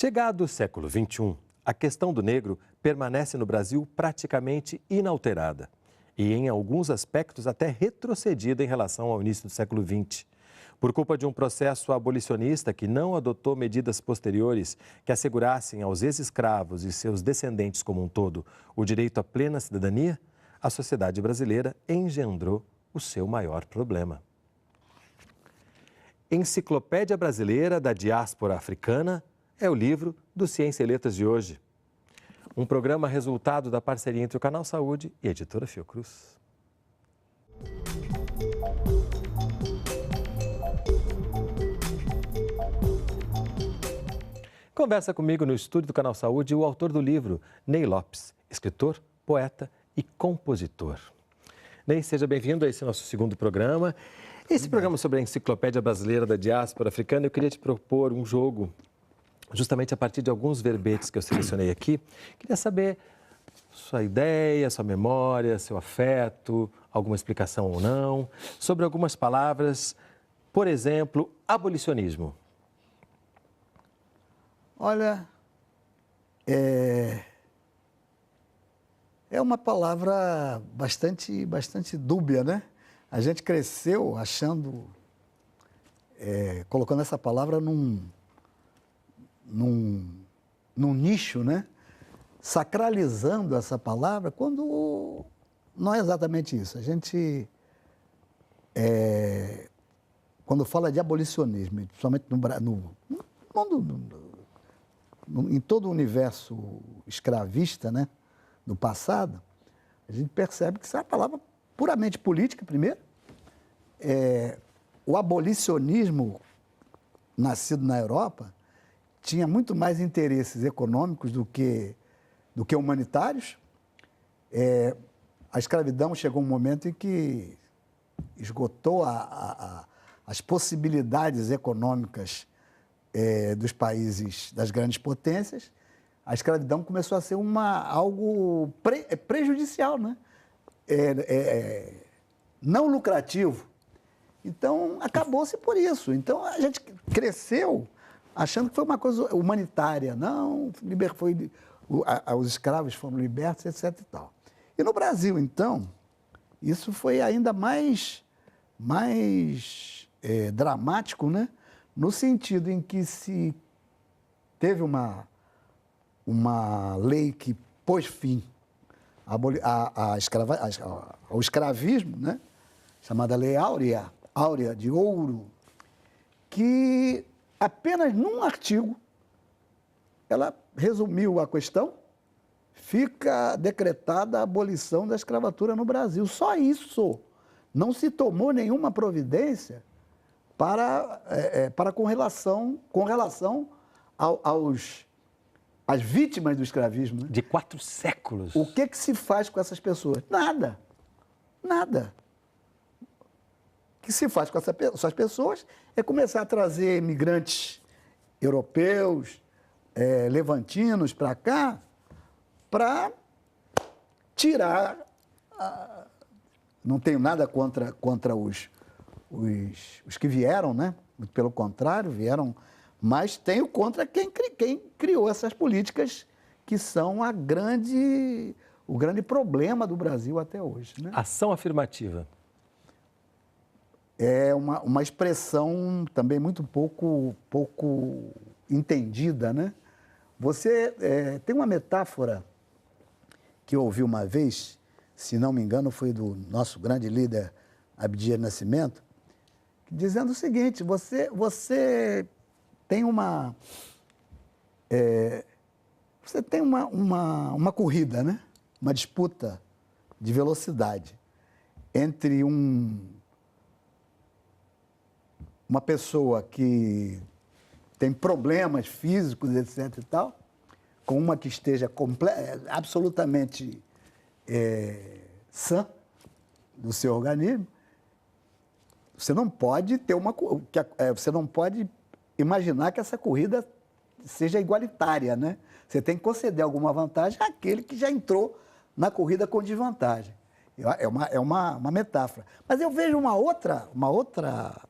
Chegado o século XXI, a questão do negro permanece no Brasil praticamente inalterada e, em alguns aspectos, até retrocedida em relação ao início do século XX. Por culpa de um processo abolicionista que não adotou medidas posteriores que assegurassem aos ex-escravos e seus descendentes como um todo o direito à plena cidadania, a sociedade brasileira engendrou o seu maior problema. Enciclopédia Brasileira da Diáspora Africana é o livro do Ciência e Letras de hoje. Um programa resultado da parceria entre o Canal Saúde e a Editora Fiocruz. Conversa comigo no estúdio do Canal Saúde o autor do livro, Ney Lopes, escritor, poeta e compositor. Ney, seja bem-vindo a esse nosso segundo programa. Esse programa sobre a Enciclopédia Brasileira da Diáspora Africana, eu queria te propor um jogo, justamente a partir de alguns verbetes que eu selecionei aqui. Queria saber sua ideia, sua memória, seu afeto, alguma explicação ou não, sobre algumas palavras, por exemplo, abolicionismo. Olha, é uma palavra bastante dúbia, né? A gente cresceu achando, colocando essa palavra num nicho, né? Sacralizando essa palavra, quando não é exatamente isso. A gente, quando fala de abolicionismo, principalmente em todo o universo escravista, né, do passado, a gente percebe que isso é uma palavra puramente política, primeiro. O abolicionismo, nascido na Europa, tinha muito mais interesses econômicos do que humanitários. A escravidão chegou um momento em que esgotou as possibilidades econômicas dos países, das grandes potências. A escravidão começou a ser algo prejudicial, né? Não lucrativo. Então, acabou-se por isso. Então, a gente cresceu achando que foi uma coisa humanitária. Não, os escravos foram libertos, etc. e tal. E no Brasil, então, isso foi ainda mais dramático, né? No sentido em que se teve uma lei que pôs fim ao escravismo, né? Chamada Lei Áurea de Ouro, que apenas num artigo ela resumiu a questão, fica decretada a abolição da escravatura no Brasil. Só isso. Não se tomou nenhuma providência com relação às vítimas do escravismo. Né? De 4 séculos. O que se faz com essas pessoas? Nada. Nada. O que se faz com essas pessoas é começar a trazer imigrantes europeus, levantinos para cá, para tirar... Não tenho nada contra os que vieram, né? Muito pelo contrário, vieram, mas tenho contra quem criou essas políticas que são o grande problema do Brasil até hoje. Né? Ação afirmativa. É uma expressão também muito pouco entendida, né? Você tem uma metáfora que eu ouvi uma vez, se não me engano, foi do nosso grande líder Abdias Nascimento, dizendo o seguinte: você tem uma corrida, né? Uma disputa de velocidade entre uma pessoa que tem problemas físicos, etc. e tal, com uma que esteja absolutamente sã do seu organismo. Você não pode você não pode imaginar que essa corrida seja igualitária, né? Você tem que conceder alguma vantagem àquele que já entrou na corrida com desvantagem. É uma metáfora. Mas eu vejo uma outra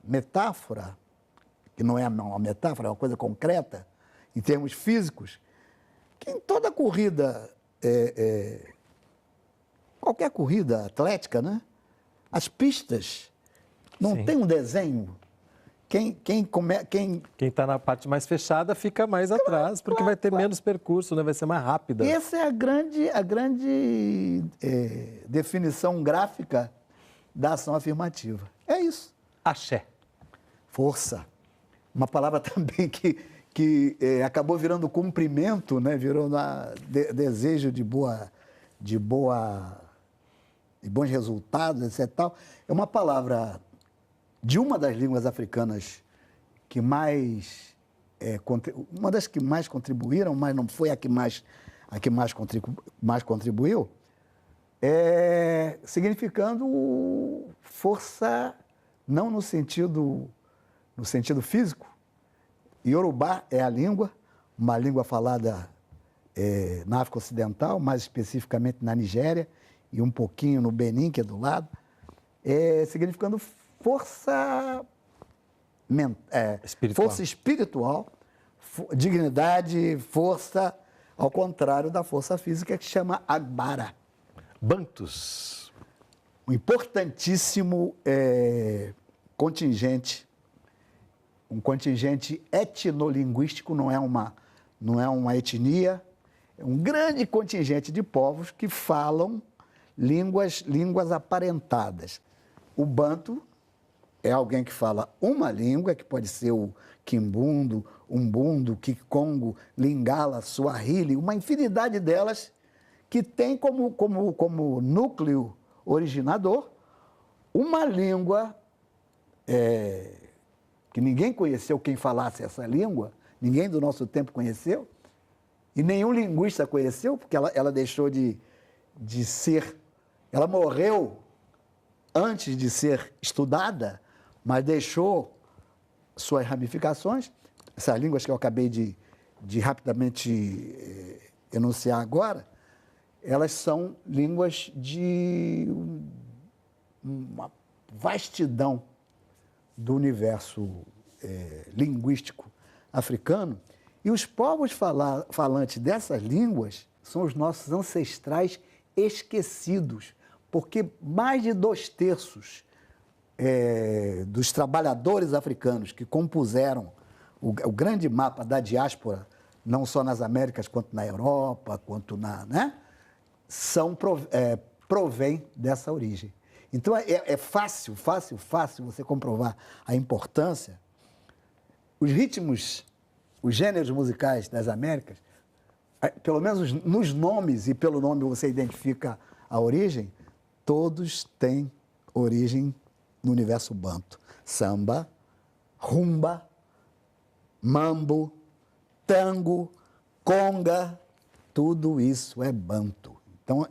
metáfora, que não é uma metáfora, é uma coisa concreta, em termos físicos, que em toda corrida, qualquer corrida atlética, né? As pistas não Sim. tem um desenho. Quem está na parte mais fechada fica mais atrás, porque vai ter menos percurso, né? Vai ser mais rápida. Essa é a grande definição gráfica da ação afirmativa. É isso. Axé. Força. Uma palavra também que acabou virando cumprimento, né? Virou desejo de bons resultados, etc. Tal. É uma palavra de uma das línguas africanas que mais uma das que mais contribuíram, mas não foi a que mais contribuiu, significando força não no sentido físico. Iorubá é a língua, uma língua falada na África Ocidental, mais especificamente na Nigéria e um pouquinho no Benin, que é do lado, significando força espiritual, dignidade, força, ao contrário da força física, que chama Agbara. Bantus. Um importantíssimo contingente, um contingente etnolinguístico, não é uma etnia, é um grande contingente de povos que falam línguas aparentadas. O Banto é alguém que fala uma língua, que pode ser o Quimbundo, Umbundo, Kikongo, Lingala, Swahili, uma infinidade delas que tem como núcleo originador uma língua que ninguém conheceu quem falasse essa língua, ninguém do nosso tempo conheceu, e nenhum linguista conheceu, porque ela deixou de ser, ela morreu antes de ser estudada, mas deixou suas ramificações. Essas línguas que eu acabei de rapidamente enunciar agora, elas são línguas de uma vastidão do universo linguístico africano. E os povos falantes dessas línguas são os nossos ancestrais esquecidos, porque mais de 2/3 dos trabalhadores africanos que compuseram o grande mapa da diáspora, não só nas Américas, quanto na Europa, quanto provém dessa origem. Então, é fácil você comprovar a importância. Os ritmos, os gêneros musicais das Américas, pelo menos nos nomes, e pelo nome você identifica a origem, todos têm origem no universo banto. Samba, rumba, mambo, tango, conga, tudo isso é banto. Então,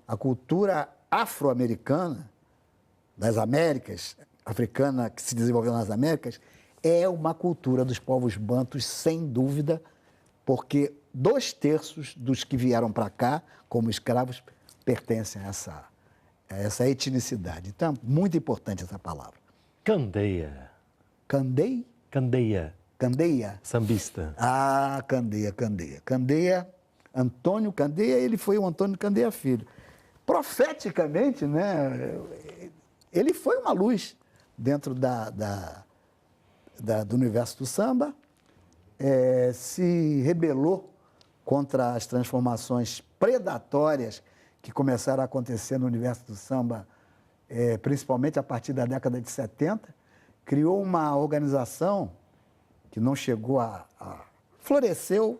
a cultura afro-americana das Américas, africana que se desenvolveu nas Américas, é uma cultura dos povos bantus, sem dúvida, porque 2/3 dos que vieram para cá como escravos pertencem a essa etnicidade. Então, muito importante essa palavra. Candeia. Candei? Candeia. Candeia? Sambista. Ah, Candeia. Candeia, Antônio Candeia, ele foi o Antônio Candeia Filho. Profeticamente, né, ele foi uma luz dentro do universo do samba, se rebelou contra as transformações predatórias que começaram a acontecer no universo do samba, principalmente a partir da década de 70, criou uma organização que não chegou floresceu,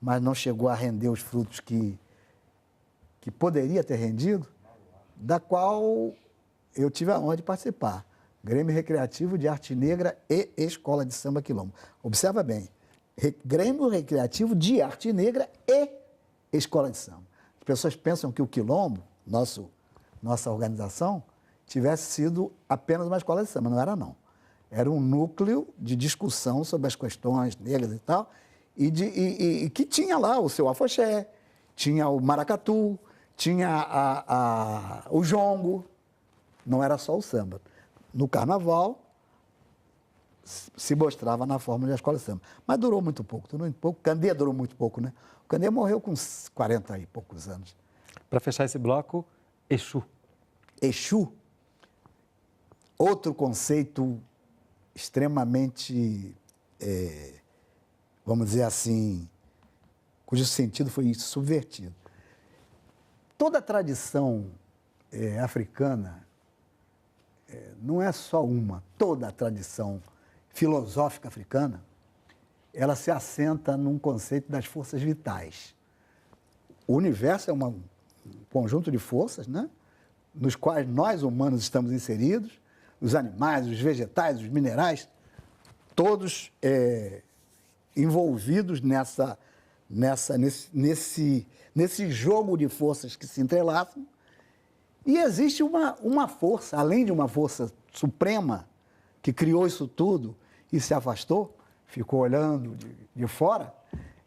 mas não chegou a render os frutos que poderia ter rendido, da qual eu tive a honra de participar. Grêmio Recreativo de Arte Negra e Escola de Samba Quilombo. Observa bem, Grêmio Recreativo de Arte Negra e Escola de Samba. As pessoas pensam que o Quilombo, nossa organização, tivesse sido apenas uma escola de samba. Não era, não. Era um núcleo de discussão sobre as questões negras e tal, e que tinha lá o seu afoxé, tinha o maracatu, tinha o jongo, não era só o samba. No carnaval, se mostrava na fórmula da escola de samba. Mas durou muito pouco. Candê durou muito pouco, né? O Candê morreu com 40 e poucos anos. Para fechar esse bloco, Exu. Exu, outro conceito extremamente, vamos dizer assim, cujo sentido foi subvertido. Toda a tradição africana, não é só uma, toda a tradição filosófica africana, ela se assenta num conceito das forças vitais. O universo é um conjunto de forças, né, nos quais nós humanos estamos inseridos, os animais, os vegetais, os minerais, todos envolvidos nesse jogo de forças que se entrelaçam. E existe uma força, além de uma força suprema, que criou isso tudo e se afastou, ficou olhando de fora,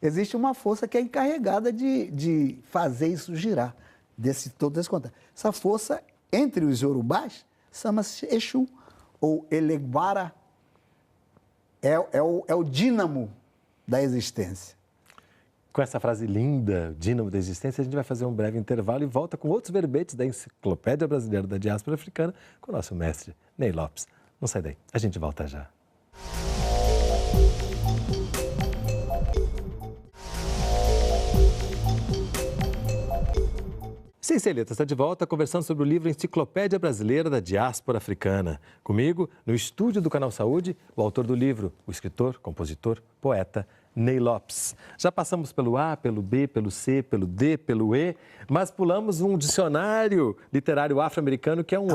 existe uma força que é encarregada de fazer isso girar, todo esse contato. Essa força, entre os iorubás, chama-se Exu, ou Elegbara, é o dínamo da existência. Com essa frase linda, dínamo da existência, a gente vai fazer um breve intervalo e volta com outros verbetes da Enciclopédia Brasileira da Diáspora Africana com o nosso mestre Ney Lopes. Não sai daí, a gente volta já. Ciência e Letras está de volta conversando sobre o livro Enciclopédia Brasileira da Diáspora Africana. Comigo, no estúdio do Canal Saúde, o autor do livro, o escritor, compositor, poeta Ney Lopes. Já passamos pelo A, pelo B, pelo C, pelo D, pelo E, mas pulamos um dicionário literário afro-americano, que é um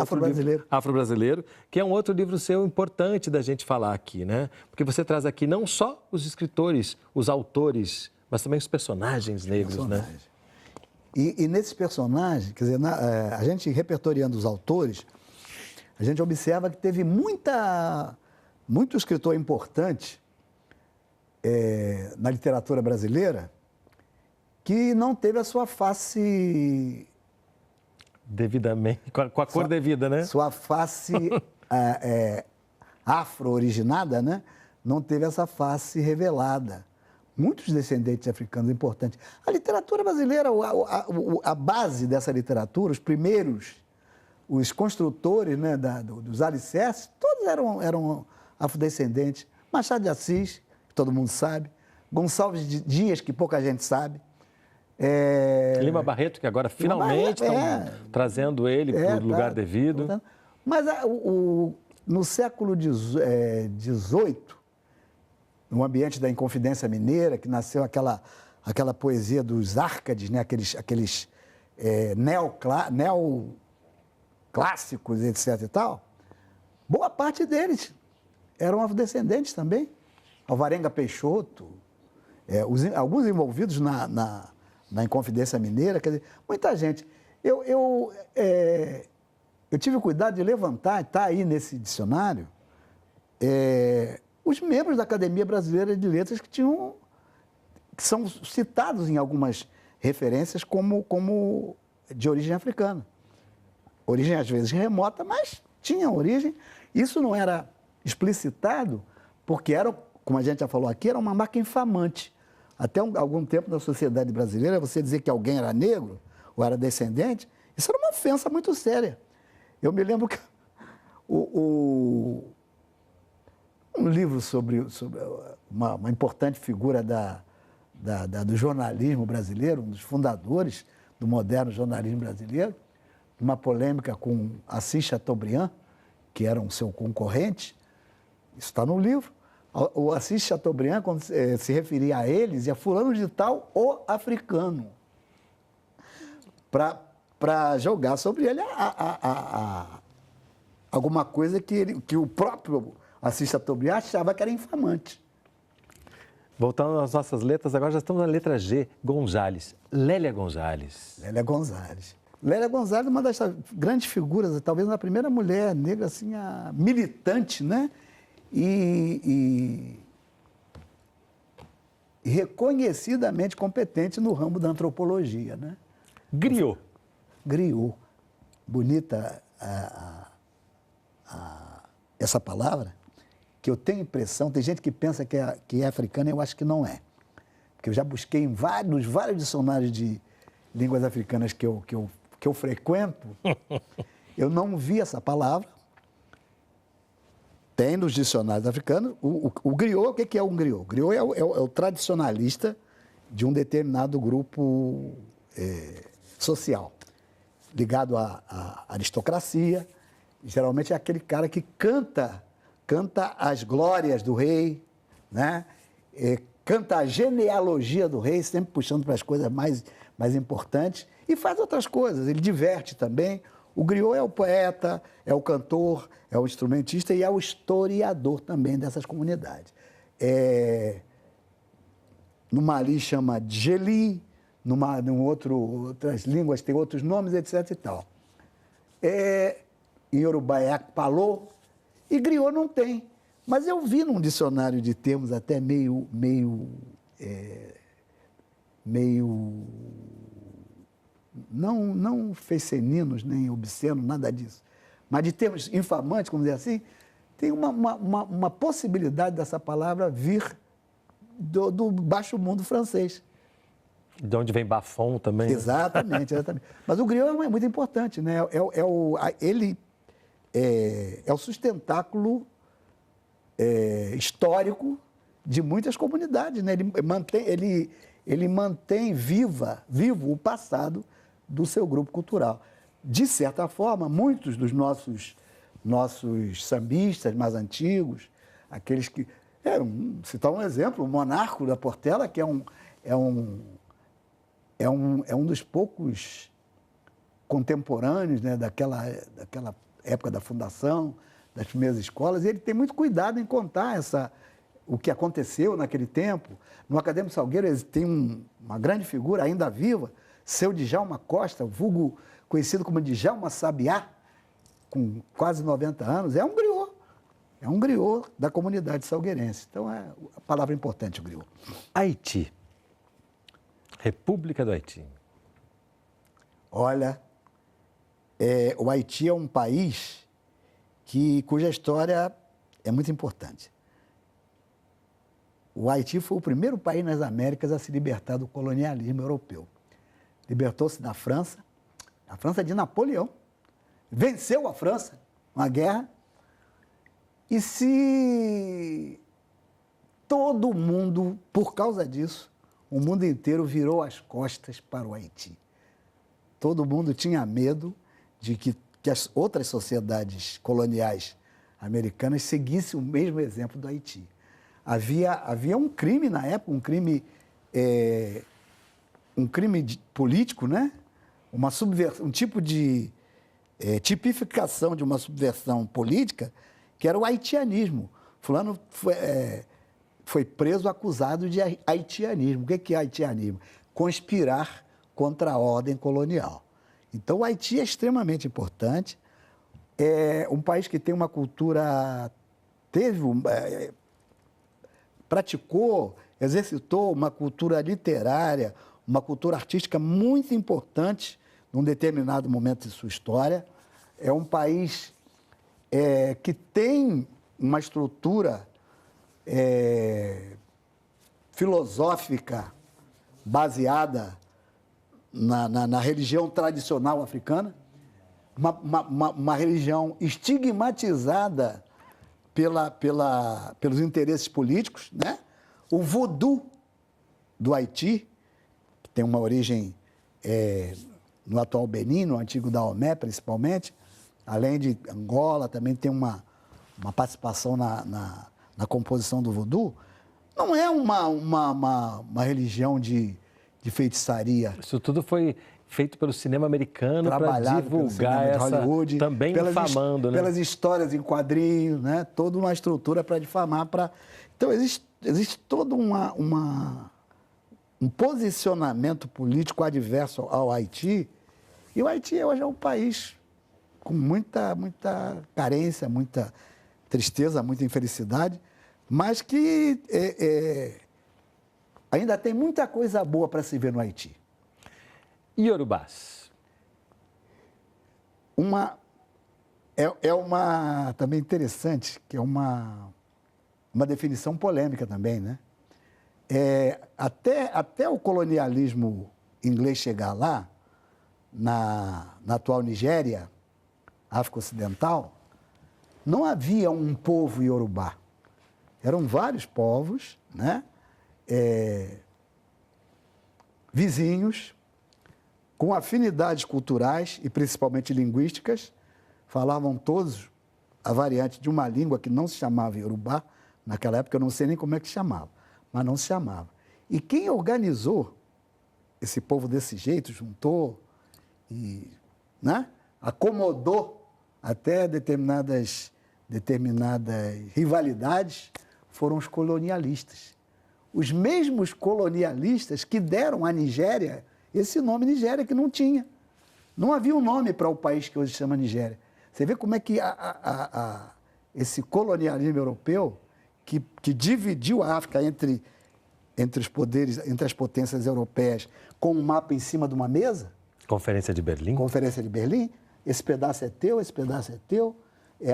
afro-brasileiro, que é um outro livro seu importante da gente falar aqui, né? Porque você traz aqui não só os escritores, os autores, mas também os personagens negros, né? E nesses personagens, quer dizer, a gente repertoriando os autores, a gente observa que teve muito escritor importante na literatura brasileira que não teve a sua face... Devidamente, com a cor devida, né? Sua face afro-originada, né? Não teve essa face revelada. Muitos descendentes africanos importantes. A literatura brasileira, a base dessa literatura, os primeiros, os construtores, né, dos alicerces, todos eram afrodescendentes. Machado de Assis, que todo mundo sabe. Gonçalves Dias, que pouca gente sabe. Lima Barreto, que agora finalmente estão trazendo ele para o lugar devido. Mas no século XVIII, no ambiente da Inconfidência Mineira, que nasceu aquela poesia dos Árcades, né? aqueles neoclássicos, etc. e tal, boa parte deles eram afrodescendentes também. Alvarenga Peixoto, alguns envolvidos na Inconfidência Mineira, quer dizer, muita gente. Eu tive cuidado de levantar, está aí nesse dicionário, os membros da Academia Brasileira de Letras que são citados em algumas referências como de origem africana. Origem, às vezes, remota, mas tinha origem. Isso não era explicitado porque como a gente já falou aqui, era uma marca infamante. Até algum tempo na sociedade brasileira, você dizer que alguém era negro ou era descendente, isso era uma ofensa muito séria. Eu me lembro que um livro sobre uma importante figura do jornalismo brasileiro, um dos fundadores do moderno jornalismo brasileiro, uma polêmica com Assis Chateaubriand, que era um seu concorrente, isso está no livro. O Assis Chateaubriand, quando se referia a eles, dizia fulano de tal, o africano, para jogar sobre ele alguma coisa que o próprio Assis Chateaubriand achava que era infamante. Voltando às nossas letras, agora já estamos na letra G, Gonzalez. Lélia Gonzalez. Lélia Gonzalez. Lélia Gonzalez é uma das grandes figuras, talvez a primeira mulher negra assim, militante, né? E reconhecidamente competente no ramo da antropologia, né? Griot. Bonita essa palavra, que eu tenho impressão, tem gente que pensa que é africana, eu acho que não é. Porque eu já busquei em vários dicionários de línguas africanas que eu frequento, eu não vi essa palavra. Tem nos dicionários africanos. O griot, o que é um griot? O griot é o tradicionalista de um determinado grupo social, ligado à aristocracia. Geralmente é aquele cara que canta as glórias do rei, né? Canta a genealogia do rei, sempre puxando para as coisas mais importantes, e faz outras coisas, ele diverte também. O griot é o poeta, é o cantor, é o instrumentista e é o historiador também dessas comunidades. No Mali chama Djeli, outras línguas tem outros nomes, etc. e tal. Em Yorubá é Akpalô, e griot não tem. Mas eu vi num dicionário de termos até meio não feceninos, nem obsceno, nada disso. Mas de termos infamantes, como dizer assim, tem uma possibilidade dessa palavra vir do baixo mundo francês. De onde vem bafon também. Exatamente, exatamente. Mas o griot é muito importante, né? Ele é o sustentáculo histórico de muitas comunidades, né? Ele mantém vivo o passado do seu grupo cultural. De certa forma, muitos dos nossos sambistas mais antigos, aqueles que... citar um exemplo, o Monarco da Portela, que é um dos poucos contemporâneos, né, daquela época da fundação, das primeiras escolas, e ele tem muito cuidado em contar o que aconteceu naquele tempo. No Acadêmico Salgueiro tem uma grande figura, ainda viva, seu Djalma Costa, vulgo conhecido como Djalma Sabiá, com quase 90 anos, é um griot da comunidade salgueirense. Então, é a palavra importante, o griot. Haiti. República do Haiti. Olha, o Haiti é um país cuja história é muito importante. O Haiti foi o primeiro país nas Américas a se libertar do colonialismo europeu. Libertou-se da França, a França de Napoleão, venceu a França, uma guerra, e se todo mundo, por causa disso, o mundo inteiro virou as costas para o Haiti. Todo mundo tinha medo de que as outras sociedades coloniais americanas seguissem o mesmo exemplo do Haiti. Havia um crime na época, um crime político, né? Um tipo de tipificação de uma subversão política, que era o haitianismo. Fulano foi preso acusado de haitianismo. O que é haitianismo? Conspirar contra a ordem colonial. Então, o Haiti é extremamente importante. É um país que tem uma cultura... praticou, exercitou uma cultura literária, uma cultura artística muito importante num determinado momento de sua história. É um país que tem uma estrutura filosófica baseada na religião tradicional africana, uma religião estigmatizada pelos interesses políticos, né? O voodoo do Haiti, que tem uma origem no atual Benin, no antigo Dahomey, principalmente, além de Angola, também tem uma participação na composição do voodoo, não é uma religião de feitiçaria. Isso tudo foi feito pelo cinema americano para divulgar essa... Hollywood, também difamando, né? Pelas histórias em quadrinhos, né? Toda uma estrutura para difamar. Então, existe todo um posicionamento político adverso ao Haiti. E o Haiti hoje é um país com muita carência, muita tristeza, muita infelicidade, mas que ainda tem muita coisa boa para se ver no Haiti. Iorubás. Também interessante, que é uma uma definição polêmica também, né? Até o colonialismo inglês chegar lá, na atual Nigéria, África Ocidental, não havia um povo iorubá. Eram vários povos, né? Vizinhos, com afinidades culturais e principalmente linguísticas, falavam todos a variante de uma língua que não se chamava iorubá. Naquela época eu não sei nem como é que se chamava, mas não se chamava. E quem organizou esse povo desse jeito, juntou e, né, acomodou até determinadas rivalidades, foram os colonialistas. Os mesmos colonialistas que deram à Nigéria esse nome Nigéria, que não tinha. Não havia um nome para o país que hoje se chama Nigéria. Você vê como é que esse colonialismo europeu, que dividiu a África entre os poderes, entre as potências europeias, com um mapa em cima de uma mesa. Conferência de Berlim. Conferência de Berlim. Esse pedaço é teu, esse pedaço é teu.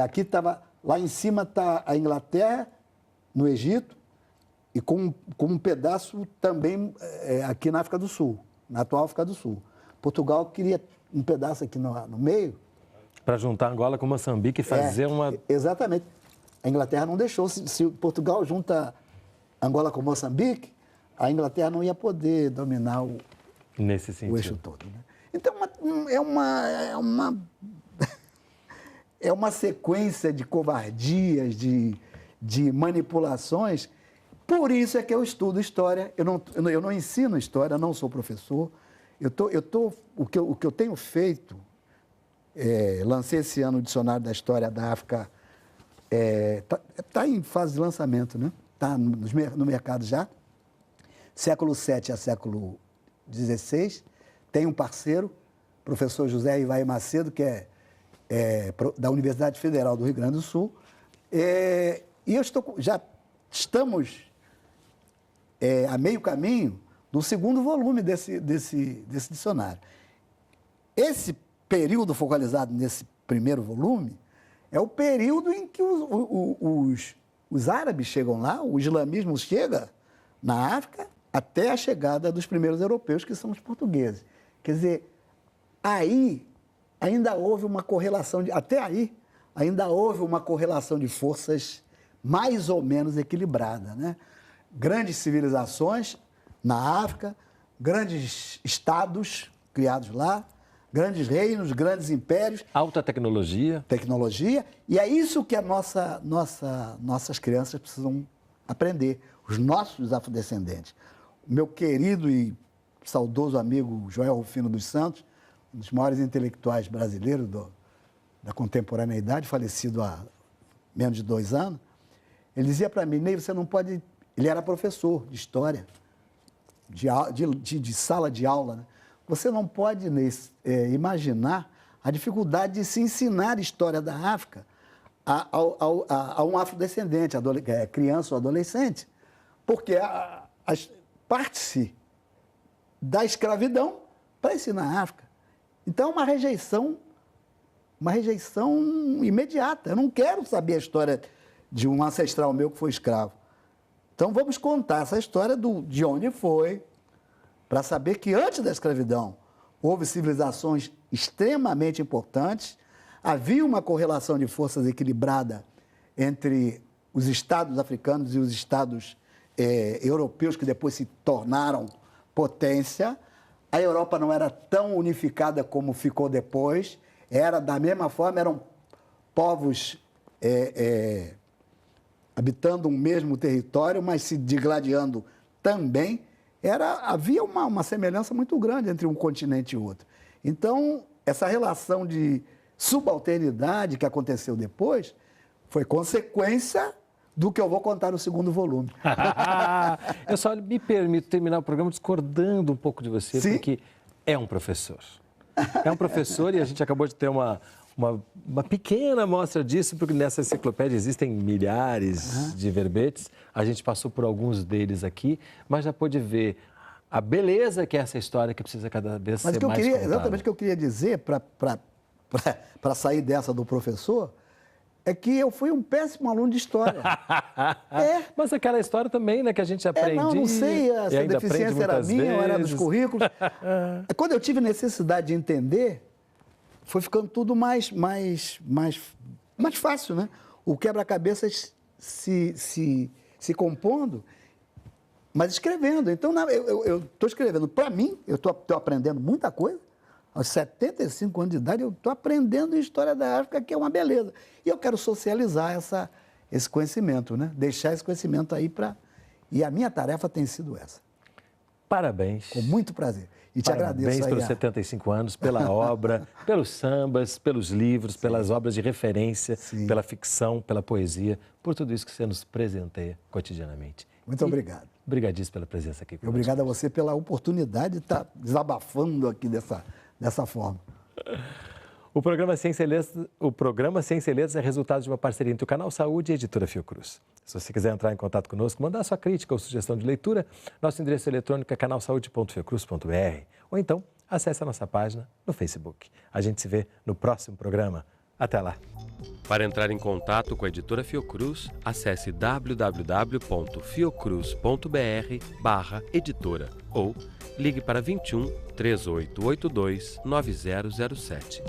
Aqui estava, lá em cima está a Inglaterra, no Egito, e com um pedaço também aqui na África do Sul, na atual África do Sul. Portugal queria um pedaço aqui no meio. Para juntar Angola com Moçambique e fazer uma... Exatamente. A Inglaterra não deixou. Se Portugal junta Angola com Moçambique, a Inglaterra não ia poder dominar Nesse sentido. O eixo todo. Né? Então, é uma sequência de covardias, de manipulações. Por isso é que eu estudo história. Eu não ensino história, não sou professor. O que eu tenho feito, lancei esse ano o Dicionário da História da África, está em fase de lançamento, né? Está no mercado já. Século VII a século XVI. Tem um parceiro, professor José Ivaí Macedo, que é da Universidade Federal do Rio Grande do Sul. E já estamos a meio caminho do segundo volume desse dicionário. Esse período focalizado nesse primeiro volume é o período em que os árabes chegam lá, o islamismo chega na África até a chegada dos primeiros europeus, que são os portugueses. Quer dizer, aí ainda houve uma correlação, até aí, ainda houve uma correlação de forças mais ou menos equilibrada, né? Grandes civilizações na África, grandes estados criados lá, grandes reinos, grandes impérios. Alta tecnologia. Tecnologia. E é isso que nossas crianças precisam aprender, os nossos afrodescendentes. O meu querido e saudoso amigo Joel Rufino dos Santos, um dos maiores intelectuais brasileiros da contemporaneidade, falecido há menos de 2 anos, ele dizia para mim: Ney, você não pode... Ele era professor de história, de sala de aula, né? Você não pode imaginar a dificuldade de se ensinar história da África a um afrodescendente, criança ou adolescente, porque parte-se da escravidão para ensinar a África. Então, uma rejeição imediata. Eu não quero saber a história de um ancestral meu que foi escravo. Então, vamos contar essa história de onde foi, para saber que antes da escravidão houve civilizações extremamente importantes, havia uma correlação de forças equilibrada entre os estados africanos e os estados europeus, que depois se tornaram potência. A Europa não era tão unificada como ficou depois, era da mesma forma, eram povos habitando um mesmo território, mas se digladiando também. Havia uma semelhança muito grande entre um continente e outro. Então, essa relação de subalternidade que aconteceu depois foi consequência do que eu vou contar no segundo volume. Eu só me permito terminar o programa discordando um pouco de você, Sim? Porque é um professor. É um professor e a gente acabou de ter uma pequena amostra disso, porque nessa enciclopédia existem milhares de verbetes. A gente passou por alguns deles aqui, mas já pôde ver a beleza que é essa história, que precisa cada vez ser mais contada. Exatamente o que eu queria dizer, para sair dessa do professor, é que eu fui um péssimo aluno de história. Mas aquela história também, né, que a gente aprendia. Não sei se a deficiência era minha ou era dos currículos. Quando eu tive necessidade de entender, foi ficando tudo mais fácil, né? O quebra-cabeças se compondo, mas escrevendo. Então, eu estou escrevendo para mim, eu estou aprendendo muita coisa. Aos 75 anos de idade, eu estou aprendendo história da África, que é uma beleza. E eu quero socializar esse conhecimento, né? Deixar esse conhecimento aí para... E a minha tarefa tem sido essa. Parabéns. Com muito prazer. E te agradeço aí. Parabéns pelos 75 anos, pela obra, pelos sambas, pelos livros, pelas obras de referência, pela ficção, pela poesia, por tudo isso que você nos presenteia cotidianamente. Muito obrigado. Obrigadíssimo pela presença aqui. Obrigado a você pela oportunidade de estar desabafando aqui dessa forma. O programa Ciência e Letras é resultado de uma parceria entre o Canal Saúde e a Editora Fiocruz. Se você quiser entrar em contato conosco, mandar sua crítica ou sugestão de leitura, nosso endereço eletrônico é canalsaude.fiocruz.br ou então acesse a nossa página no Facebook. A gente se vê no próximo programa. Até lá! Para entrar em contato com a Editora Fiocruz, acesse www.fiocruz.br/editora ou ligue para 21 3882 9007.